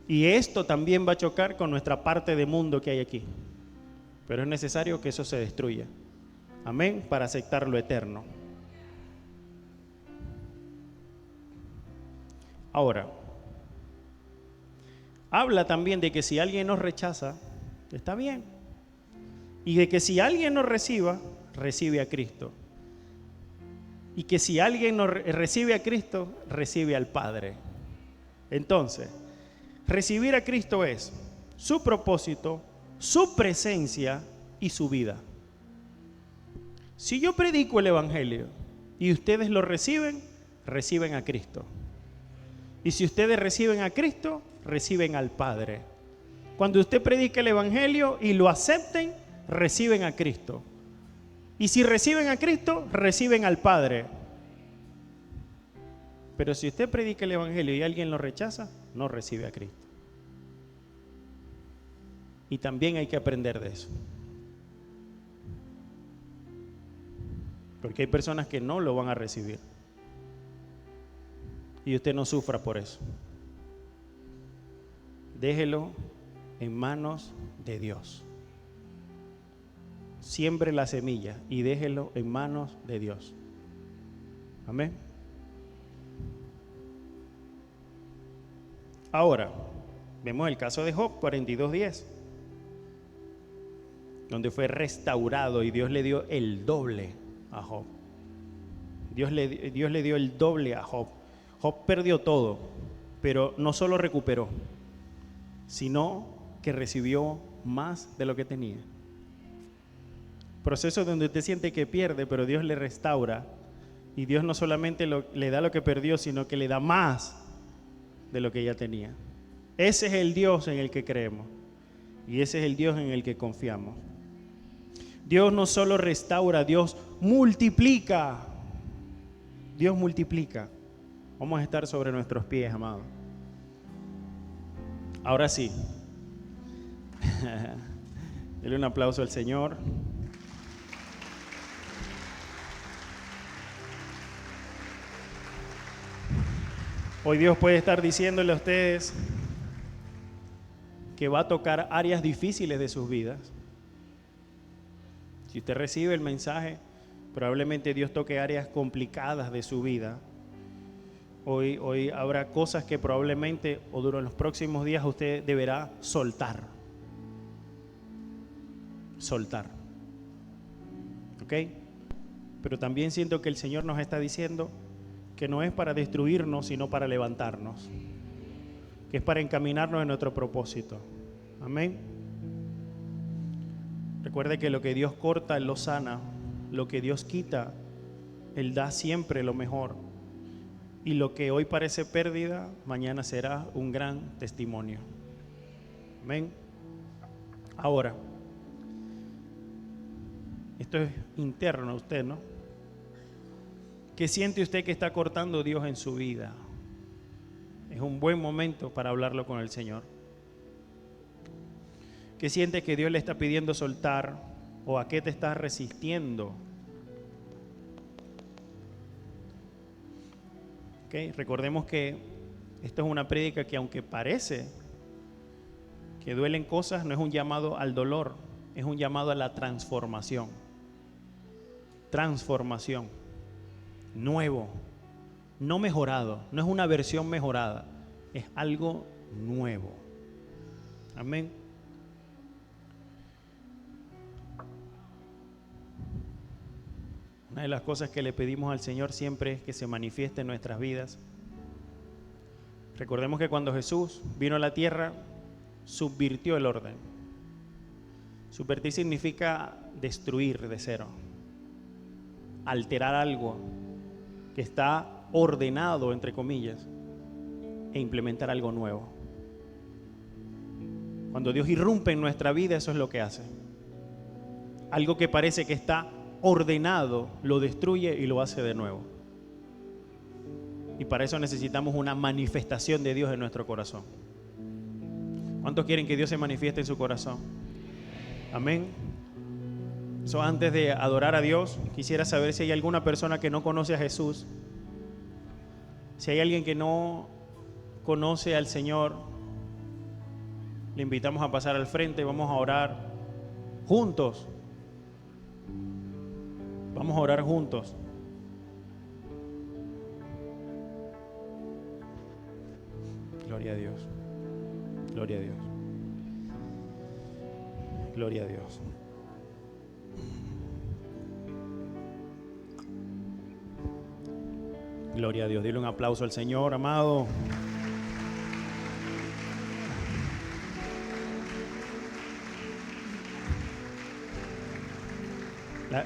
Y esto también va a chocar con nuestra parte de mundo que hay aquí. Pero es necesario que eso se destruya. Amén, para aceptar lo eterno. Ahora, habla también de que si alguien nos rechaza, está bien. Y de que si alguien nos reciba, recibe a Cristo. Y que si alguien nos recibe a Cristo, recibe al Padre. Entonces, recibir a Cristo es su propósito, su presencia y su vida. Si yo predico el Evangelio y ustedes lo reciben, reciben a Cristo. Y si ustedes reciben a Cristo, reciben al Padre. Cuando usted predica el Evangelio y lo acepten, reciben a Cristo. Y si reciben a Cristo, reciben al Padre. Pero si usted predica el Evangelio y alguien lo rechaza, no recibe a Cristo. Y también hay que aprender de eso. Porque hay personas que no lo van a recibir. Y usted no sufra por eso. Déjelo en manos de Dios. Siembre la semilla y déjelo en manos de Dios. Amén. Ahora, vemos el caso de Job 42:10, donde fue restaurado y Dios le dio el doble a Job. Dios le dio el doble a Job. Job perdió todo, pero no solo recuperó, sino que recibió más de lo que tenía. Proceso donde usted siente que pierde, pero Dios le restaura. Y Dios no solamente le da lo que perdió, sino que le da más de lo que ya tenía. Ese es el Dios en el que creemos. Y ese es el Dios en el que confiamos. Dios no solo restaura, Dios multiplica. Dios multiplica. Vamos a estar sobre nuestros pies, amados. Ahora sí. Dele un aplauso al Señor. Hoy Dios puede estar diciéndole a ustedes que va a tocar áreas difíciles de sus vidas. Si usted recibe el mensaje, probablemente Dios toque áreas complicadas de su vida. Hoy habrá cosas que probablemente o durante los próximos días usted deberá soltar. Soltar. ¿Ok? Pero también siento que el Señor nos está diciendo que no es para destruirnos, sino para levantarnos. Que es para encaminarnos en nuestro propósito. Amén. Recuerde que lo que Dios corta, Él lo sana. Lo que Dios quita, Él da siempre lo mejor. Y lo que hoy parece pérdida, mañana será un gran testimonio. Amén. Ahora, esto es interno a usted, ¿no? ¿Qué siente usted que está cortando Dios en su vida? Es un buen momento para hablarlo con el Señor. ¿Qué siente que Dios le está pidiendo soltar? ¿O a qué te estás resistiendo? Okay, recordemos que esto es una prédica que, aunque parece que duelen cosas, no es un llamado al dolor, es un llamado a la transformación. Transformación. Nuevo. No mejorado. No es una versión mejorada. Es algo nuevo. Amén. Una de las cosas que le pedimos al Señor siempre es que se manifieste en nuestras vidas. Recordemos que cuando Jesús vino a la tierra, subvirtió el orden. Subvertir significa destruir de cero, alterar algo que está ordenado, entre comillas, e implementar algo nuevo. Cuando Dios irrumpe en nuestra vida, eso es lo que hace. Algo que parece que está ordenado, lo destruye y lo hace de nuevo. Y para eso necesitamos una manifestación de Dios en nuestro corazón. ¿Cuántos quieren que Dios se manifieste en su corazón? Amén. So, antes de adorar a Dios, quisiera saber si hay alguna persona que no conoce a Jesús. Si hay alguien que no conoce al Señor, le invitamos a pasar al frente y vamos a orar juntos. Vamos a orar juntos. Gloria a Dios. Gloria a Dios. Gloria a Dios. Gloria a Dios. Dile un aplauso al Señor, amado.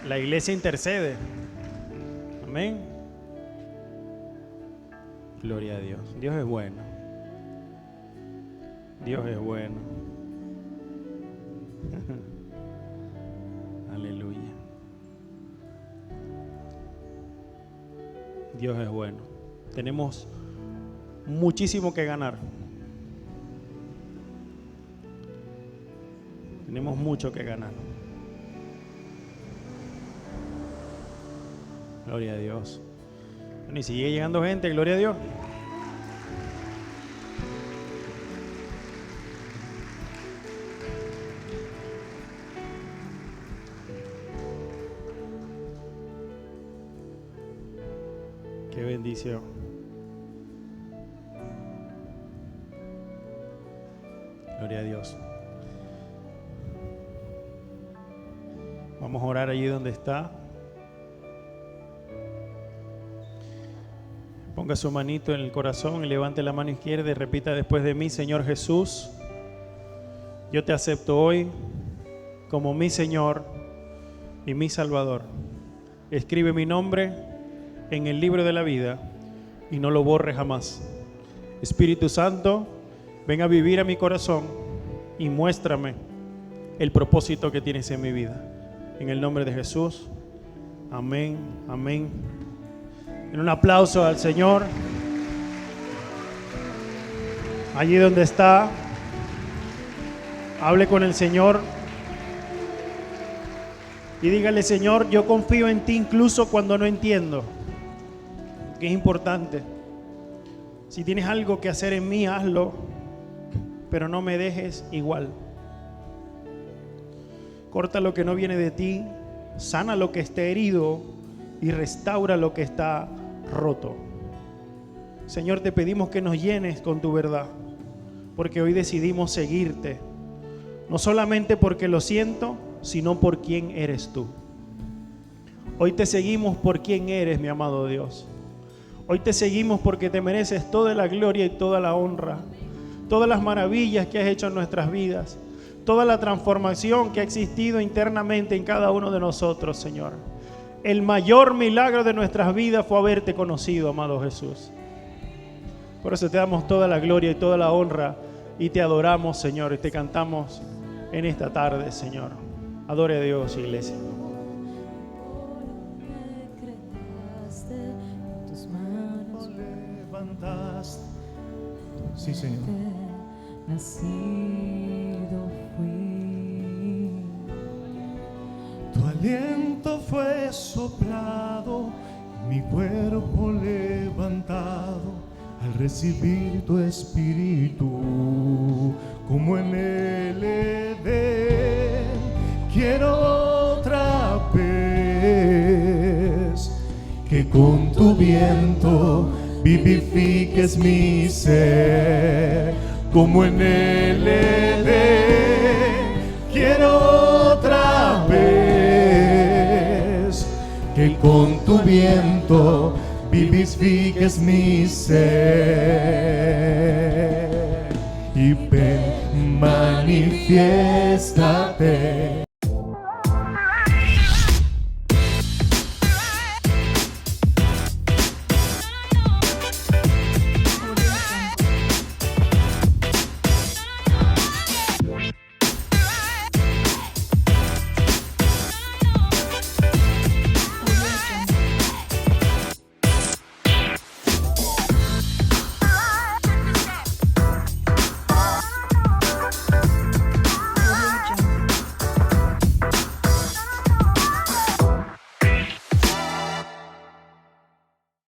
La iglesia intercede. Amén. Gloria a Dios. Dios es bueno. Dios es bueno. Aleluya. Dios es bueno. Tenemos muchísimo que ganar. Tenemos mucho que ganar. Gloria a Dios. Bueno, y sigue llegando gente, gloria a Dios. Qué bendición. Gloria a Dios. Vamos a orar allí donde está. Ponga su manito en el corazón y levante la mano izquierda y repita después de mí: Señor Jesús, yo te acepto hoy como mi Señor y mi Salvador. Escribe mi nombre en el libro de la vida y no lo borre jamás. Espíritu Santo, ven a vivir a mi corazón y muéstrame el propósito que tienes en mi vida. En el nombre de Jesús. Amén, amén. En un aplauso al Señor. Allí donde está, hable con el Señor y dígale: Señor, yo confío en ti incluso cuando no entiendo. Que es importante. Si tienes algo que hacer en mí, hazlo, pero no me dejes igual. Corta lo que no viene de ti, sana lo que esté herido y restaura lo que está roto. Señor, te pedimos que nos llenes con tu verdad, porque hoy decidimos seguirte, no solamente porque lo siento, sino por quién eres tú. Hoy te seguimos por quién eres, mi amado Dios. Hoy te seguimos porque te mereces toda la gloria y toda la honra, todas las maravillas que has hecho en nuestras vidas, toda la transformación que ha existido internamente en cada uno de nosotros, Señor. El mayor milagro de nuestras vidas fue haberte conocido, amado Jesús. Por eso te damos toda la gloria y toda la honra y te adoramos, Señor, y te cantamos en esta tarde, Señor. Adore a Dios, iglesia. Sí, Señor. Nacido fui. Tu aliento fue soplado, mi cuerpo levantado al recibir tu espíritu, como en el Edén. Quiero otra vez que con tu viento vivifiques mi ser, como en el Edén. Quiero otra vez que con tu viento vivifiques mi ser. Y ven, manifiéstate